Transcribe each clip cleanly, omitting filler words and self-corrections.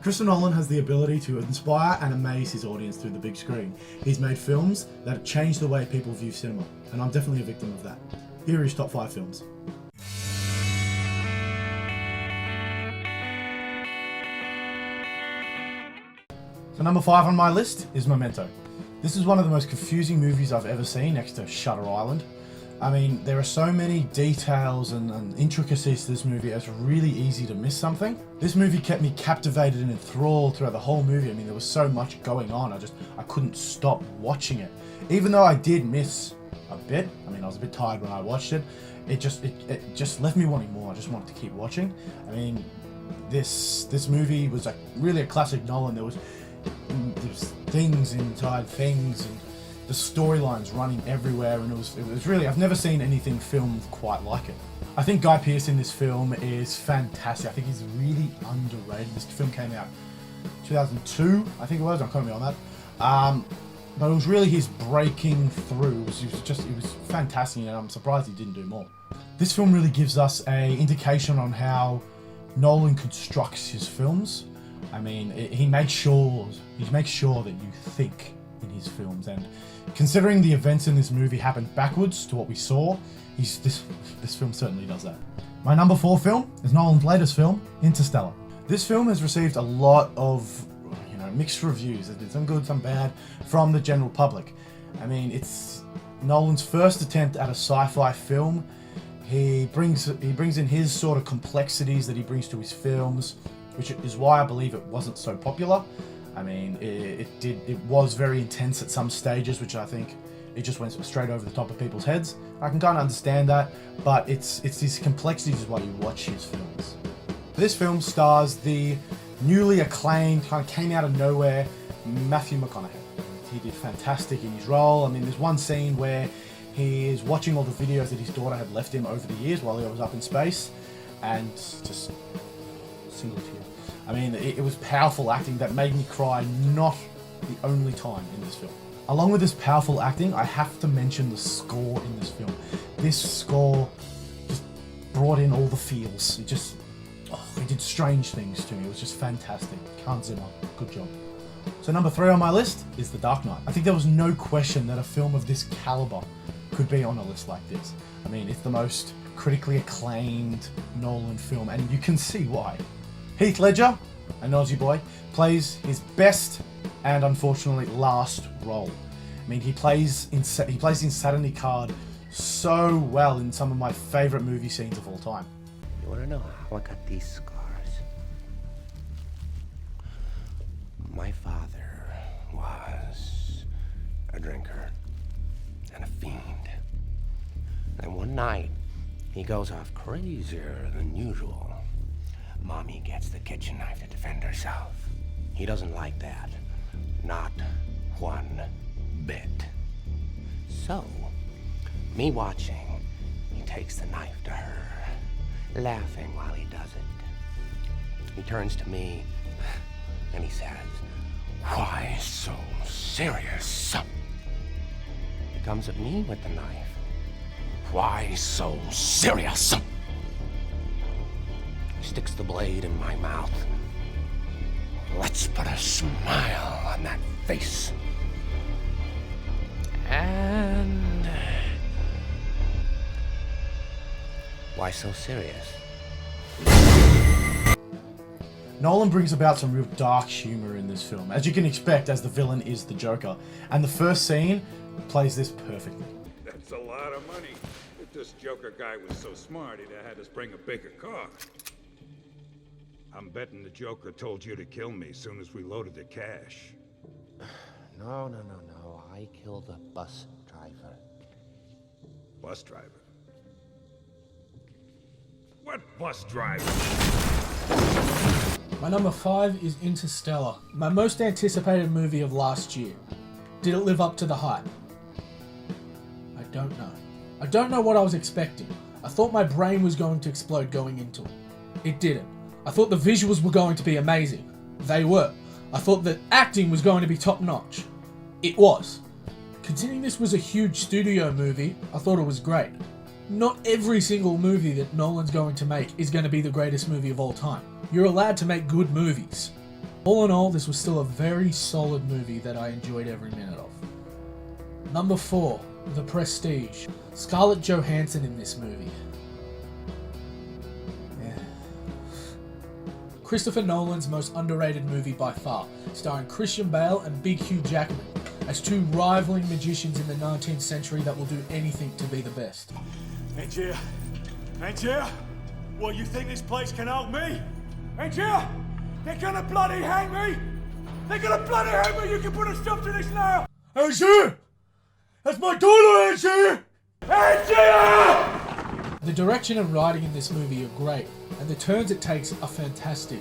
Christopher Nolan has the ability to inspire and amaze his audience through the big screen. He's made films that have changed the way people view cinema, and I'm definitely a victim of that. Here are his top 5 films. So number 5 on my list is Memento. This is one of the most confusing movies I've ever seen, next to Shutter Island. I mean, there are so many details and intricacies to this movie, it's really easy to miss something. This movie kept me captivated and enthralled throughout the whole movie. I mean, there was so much going on, I couldn't stop watching it. Even though I did miss a bit, I mean, I was a bit tired when I watched it, it just left me wanting more. I just wanted to keep watching. I mean, this movie was really a classic Nolan. There was things inside things, and the storylines running everywhere, and it was really, I've never seen anything filmed quite like it. I think Guy Pearce in this film is fantastic. I think he's really underrated. This film came out 2002, I think it was, don't quote me on that. But it was really his breaking through. It was fantastic, and I'm surprised he didn't do more. This film really gives us an indication on how Nolan constructs his films. I mean, he makes sure that you think in his films, and considering the events in this movie happened backwards to what we saw, this film certainly does that. My number 4 film is Nolan's latest film, Interstellar. This film has received a lot of mixed reviews. There's been some good, some bad from the general public. I mean, it's Nolan's first attempt at a sci-fi film. He brings in his sort of complexities that he brings to his films, which is why I believe it wasn't so popular. I mean, it was very intense at some stages, which I think it just went straight over the top of people's heads. I can kind of understand that, but it's these complexities is why you watch his films. This film stars the newly acclaimed, kind of came out of nowhere, Matthew McConaughey. He did fantastic in his role. I mean, there's one scene where he is watching all the videos that his daughter had left him over the years while he was up in space, and just single tear. I mean, it was powerful acting that made me cry, not the only time in this film. Along with this powerful acting, I have to mention the score in this film. This score just brought in all the feels. It did strange things to me. It was just fantastic. Hans Zimmer, good job. So number 3 on my list is The Dark Knight. I think there was no question that a film of this caliber could be on a list like this. I mean, it's the most critically acclaimed Nolan film, and you can see why. Heath Ledger, a Aussie boy, plays his best and unfortunately last role. I mean, he plays the insanity card so well in some of my favourite movie scenes of all time. You want to know how I got these scars? My father was a drinker and a fiend. And one night, he goes off crazier than usual. Mommy gets the kitchen knife to defend herself. He doesn't like that. Not one bit. So, me watching, he takes the knife to her, laughing while he does it. He turns to me and he says, "Why so serious?" He comes at me with the knife. "Why so serious?" He sticks the blade in my mouth. "Let's put a smile on that face." And why so serious? Nolan brings about some real dark humour in this film, as you can expect, as the villain is the Joker. And the first scene plays this perfectly. That's a lot of money. If this Joker guy was so smart, he'd have had us bring a bigger car. I'm betting the Joker told you to kill me as soon as we loaded the cash. No. I killed the bus driver. Bus driver? What bus driver? My number 5 is Interstellar, my most anticipated movie of last year. Did it live up to the hype? I don't know. I don't know what I was expecting. I thought my brain was going to explode going into it. It didn't. I thought the visuals were going to be amazing. They were. I thought that acting was going to be top notch. It was. Considering this was a huge studio movie, I thought it was great. Not every single movie that Nolan's going to make is going to be the greatest movie of all time. You're allowed to make good movies. All in all, this was still a very solid movie that I enjoyed every minute of. Number 4, The Prestige. Scarlett Johansson in this movie. Yeah. Christopher Nolan's most underrated movie by far, starring Christian Bale and Big Hugh Jackman as two rivaling magicians in the 19th century that will do anything to be the best. Ain't you? Ain't you? What, you think this place can hold me? Ain't you? They're gonna bloody hang me! They're gonna bloody hang me! You can put a stop to this now! Ain't you? That's my daughter, ain't you? Ain't you? The direction and writing in this movie are great, and the turns it takes are fantastic.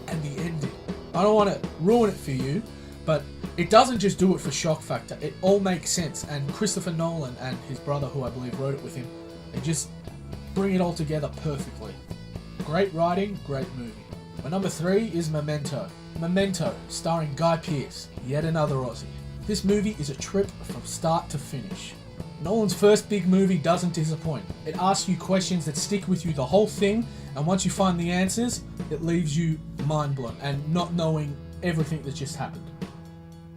And the ending. I don't want to ruin it for you, but it doesn't just do it for shock factor. It all makes sense, and Christopher Nolan and his brother, who I believe wrote it with him, they just bring it all together perfectly. Great writing, great movie. My number 3 is Memento. Memento, starring Guy Pearce, yet another Aussie. This movie is a trip from start to finish. Nolan's first big movie doesn't disappoint. It asks you questions that stick with you the whole thing, and once you find the answers, it leaves you mind blown and not knowing everything that just happened.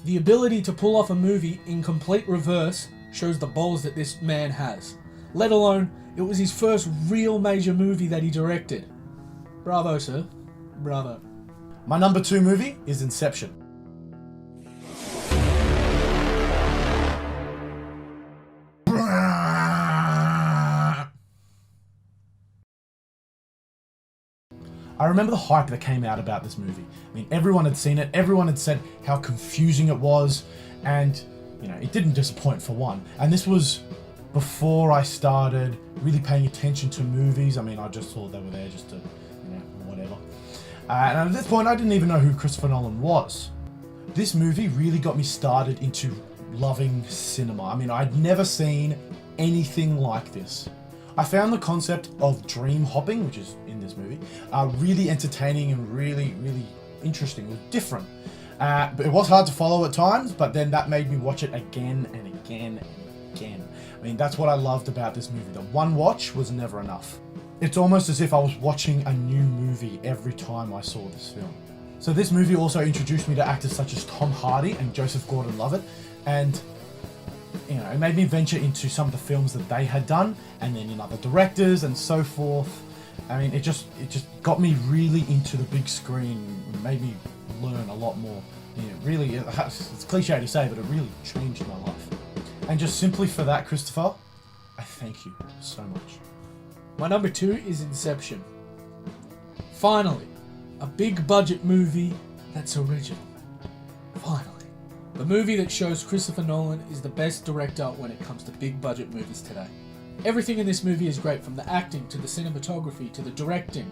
The ability to pull off a movie in complete reverse shows the balls that this man has. Let alone, it was his first real major movie that he directed. Bravo, sir. Bravo. My number 2 movie is Inception. I remember the hype that came out about this movie. I mean, everyone had seen it, everyone had said how confusing it was, and, you know, it didn't disappoint for one. And this was before I started really paying attention to movies. I mean, I just thought they were there just to, you know, whatever. And at this point, I didn't even know who Christopher Nolan was. This movie really got me started into loving cinema. I mean, I'd never seen anything like this. I found the concept of dream hopping, which is in this movie, really entertaining and really interesting. It was different. But it was hard to follow at times, but then that made me watch it again and again and again. I mean, that's what I loved about this movie. The one watch was never enough. It's almost as if I was watching a new movie every time I saw this film. So this movie also introduced me to actors such as Tom Hardy and Joseph Gordon-Levitt, and you know, it made me venture into some of the films that they had done, and then in other directors and so forth. I mean, it just got me really into the big screen, made me learn a lot more. You know, really, it's cliche to say, but it really changed my life. And just simply for that, Christopher, I thank you so much. My number 2 is Inception. Finally, a big budget movie that's original. Finally. The movie that shows Christopher Nolan is the best director when it comes to big budget movies today. Everything in this movie is great, from the acting to the cinematography to the directing.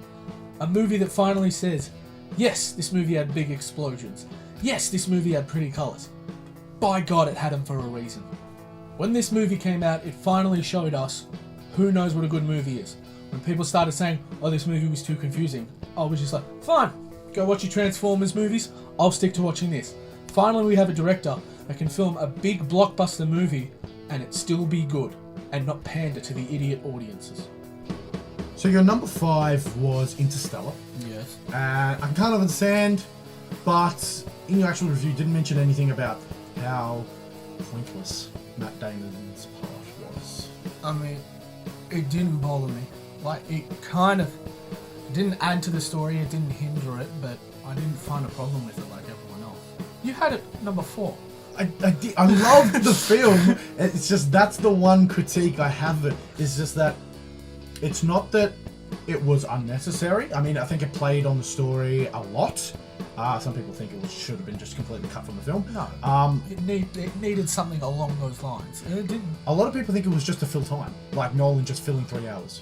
A movie that finally says, yes, this movie had big explosions. Yes, this movie had pretty colours. By God, it had them for a reason. When this movie came out, it finally showed us who knows what a good movie is. When people started saying, oh, this movie was too confusing, I was just like, fine, go watch your Transformers movies, I'll stick to watching this. Finally, we have a director that can film a big blockbuster movie and it still be good and not pander to the idiot audiences. So your number 5 was Interstellar. Yes. I can kind of understand, but in your actual review, you didn't mention anything about how pointless Matt Damon's part was. I mean, it didn't bother me. Like, it kind of didn't add to the story, it didn't hinder it, but I didn't find a problem with it like everyone else. You had it number 4. I loved the film. It's just, that's the one critique I have of it. It's just that it's not that it was unnecessary. I mean, I think it played on the story a lot. Some people think it should have been just completely cut from the film. No, it needed something along those lines. It didn't. A lot of people think it was just to fill time, like Nolan just filling 3 hours.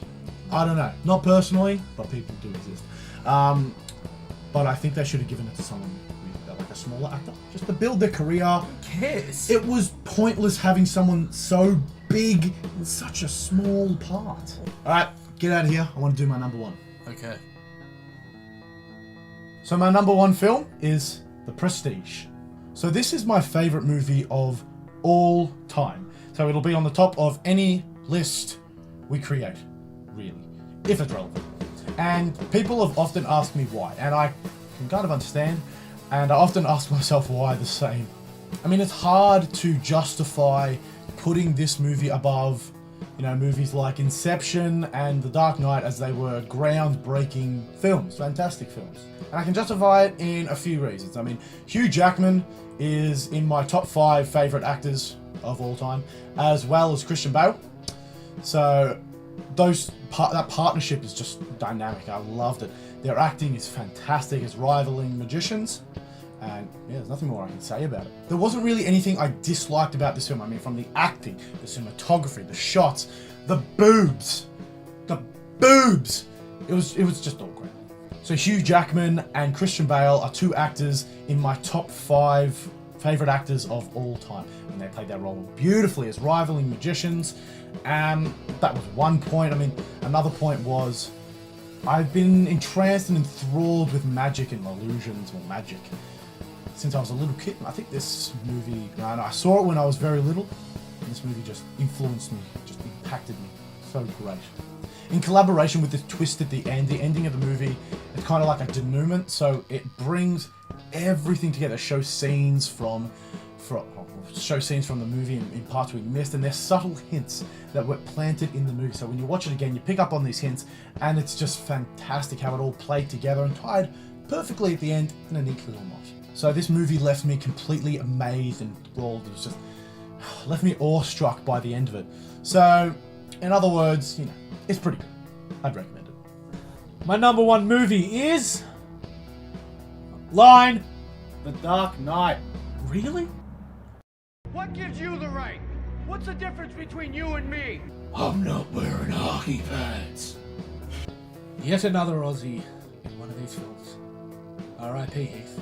I don't know. Not personally, but people do exist. But I think they should have given it to someone with, like a smaller actor, just to build their career. Who cares? It was pointless having someone so big in such a small part. Alright, get out of here. I want to do my number 1. Okay. So my number 1 film is The Prestige. So this is my favourite movie of all time. So it'll be on the top of any list we create, really, if it's relevant. And people have often asked me why, and I can kind of understand. And I often ask myself why the same. I mean, it's hard to justify putting this movie above, you know, movies like Inception and The Dark Knight, as they were groundbreaking films, fantastic films. And I can justify it in a few reasons. I mean, Hugh Jackman is in my top 5 favourite actors of all time, as well as Christian Bale. So that partnership is just dynamic. I loved it. Their acting is fantastic. It's rivaling magicians. And yeah, there's nothing more I can say about it. There wasn't really anything I disliked about this film. I mean, from the acting, the cinematography, the shots, the boobs. It was just all great. So Hugh Jackman and Christian Bale are 2 actors in my top 5 favourite actors of all time. And they played their role beautifully as rivaling magicians. And that was one point. I mean, another point was I've been entranced and enthralled with magic and illusions, or magic, since I was a little kid. I think this movie, I saw it when I was very little, and this movie just influenced me, just impacted me. So great. In collaboration with this twist at the ending of the movie, it's kind of like a denouement, so it brings everything together, shows scenes from the movie in parts we missed, and there's subtle hints that were planted in the movie. So when you watch it again, you pick up on these hints, and it's just fantastic how it all played together and tied perfectly at the end in a neat little knot. So this movie left me completely amazed and enthralled. It was just left me awestruck by the end of it. So, in other words, you know, it's pretty good. I'd recommend it. My number 1 movie is... Line. The Dark Knight. Really? What gives you the right? What's the difference between you and me? I'm not wearing hockey pads. Yet another Aussie in one of these films. R.I.P. Heath.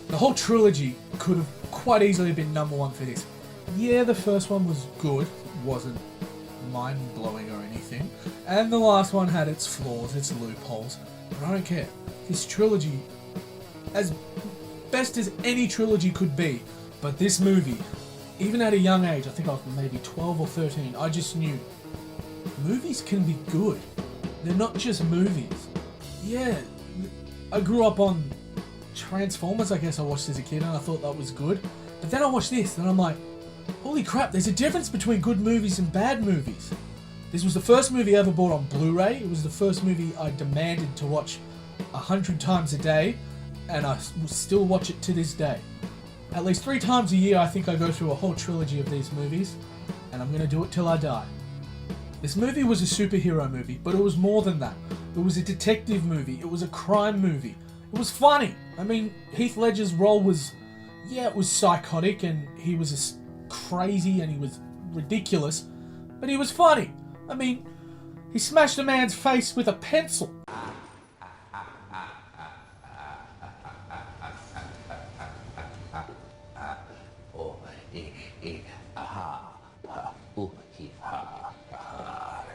The whole trilogy could have quite easily been number 1 for this. Yeah, the first one was good. It wasn't mind-blowing or anything. And the last one had its flaws, its loopholes. But I don't care. This trilogy, as best as any trilogy could be, but this movie, even at a young age, I think I was maybe 12 or 13, I just knew movies can be good. They're not just movies. Yeah, I grew up on Transformers, I guess I watched as a kid, and I thought that was good. But then I watched this, and I'm like, holy crap, there's a difference between good movies and bad movies. This was the first movie I ever bought on Blu-ray. It was the first movie I demanded to watch 100 times a day, and I will still watch it to this day. At least 3 times a year, I think I go through a whole trilogy of these movies, and I'm going to do it till I die. This movie was a superhero movie, but it was more than that. It was a detective movie. It was a crime movie. It was funny. I mean, Heath Ledger's role was, yeah, it was psychotic, and he was crazy, and he was ridiculous, but he was funny. I mean, he smashed a man's face with a pencil.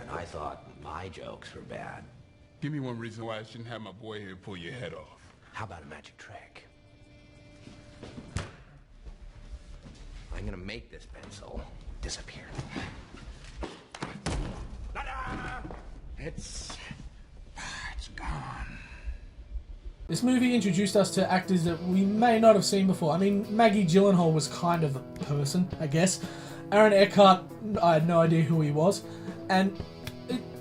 And I thought my jokes were bad. Give me one reason why I shouldn't have my boy here pull your head off. How about a magic trick? I'm gonna make this pencil disappear. Ta-da! It's gone. This movie introduced us to actors that we may not have seen before. I mean, Maggie Gyllenhaal was kind of a person, I guess. Aaron Eckhart, I had no idea who he was. And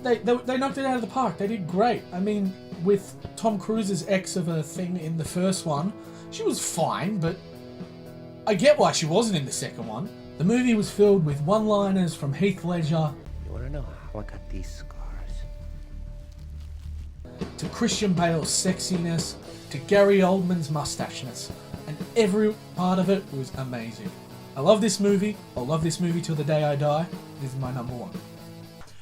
they knocked it out of the park. They did great. I mean, with Tom Cruise's ex of a thing in the first one, she was fine, but I get why she wasn't in the second one. The movie was filled with one-liners from Heath Ledger You wanna know how I got these scars? to Christian Bale's sexiness to Gary Oldman's mustachiness, and every part of it was amazing. I love this movie. I'll love this movie till the day I die. This is my number 1.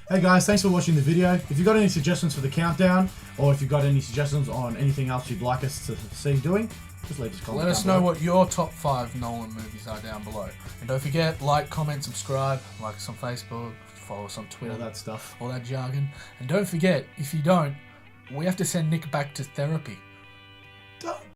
Hey guys, thanks for watching the video. If you've got any suggestions for the countdown, or if you've got any suggestions on anything else you'd like us to see doing, just leave us a comment. Let us know what your top 5 Nolan movies are down below. And don't forget, like, comment, subscribe, like us on Facebook, follow us on Twitter. All that stuff. All that jargon. And don't forget, if you don't, we have to send Nick back to therapy. Don't.